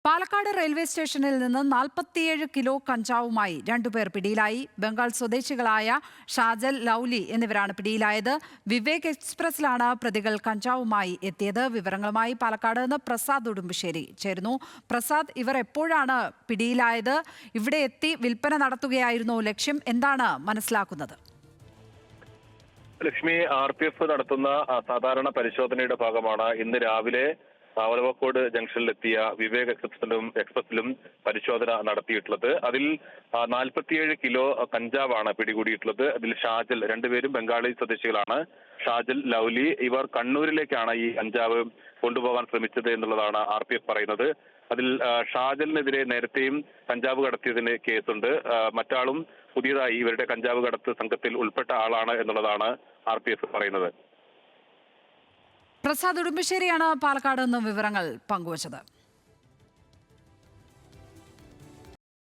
Palakkad railway സ്റ്റേഷനിൽ നിന്ന് 47 kilo കഞ്ചാവുമായി രണ്ടുപേർ പിടിയിലായി. ബംഗാൾ സ്വദേശികളായ ഷാജൽ, ലൗലി എന്നിവരാണ് പിടിയിലായത്. വിവേക് എക്സ്പ്രസിലാണ് പ്രതികൾ കഞ്ചാവുമായി എത്തിയത്. വിവരങ്ങളുമായി പാലക്കാട് നിന്ന് പ്രസാദ് ഉടുമ്പശ്ശേരി ചേരുന്നു. പ്രസാദ്, ഇവർ എപ്പോഴാണ് പിടിയിലായത്? ഇവിടെ എത്തി വിൽപ്പന നടത്തുകയായിരുന്നോ ലക്ഷ്യം? എന്താണ് മനസ്സിലാക്കുന്നത്? ലക്ഷ്മി, RPF നടത്തുന്ന സാധാരണ പരിശോധനയുടെ ഭാഗമാണ് ഇന്ന് രാവിലെ ഒലവക്കോട് ജംഗ്ഷനിലെത്തിയ വിവേക് എക്സ്പ്രസിലും പരിശോധന നടത്തിയിട്ടുള്ളത്. അതിൽ 47 കിലോ കഞ്ചാവാണ് പിടികൂടിയിട്ടുള്ളത്. അതിൽ ഷാജൽ, രണ്ടുപേരും ബംഗാളി സ്വദേശികളാണ്. ഷാജൽ, ലൗലി ഇവർ കണ്ണൂരിലേക്കാണ് ഈ കഞ്ചാവ് കൊണ്ടുപോകാൻ ശ്രമിച്ചത് എന്നുള്ളതാണ് RPF പറയുന്നത്. അതിൽ ഷാജലിനെതിരെ നേരത്തെയും കഞ്ചാവ് കടത്തിയതിന് കേസുണ്ട്. മറ്റാളും പുതിയതായി ഇവരുടെ കഞ്ചാവ് കടത്ത് സംഘത്തിൽ ഉൾപ്പെട്ട ആളാണ് എന്നുള്ളതാണ് RPF പറയുന്നത്. പ്രസാദ് ഉടുമ്പശ്ശേരിയാണ് പാലക്കാട് നിന്ന് വിവരങ്ങൾ പങ്കുവച്ചത്.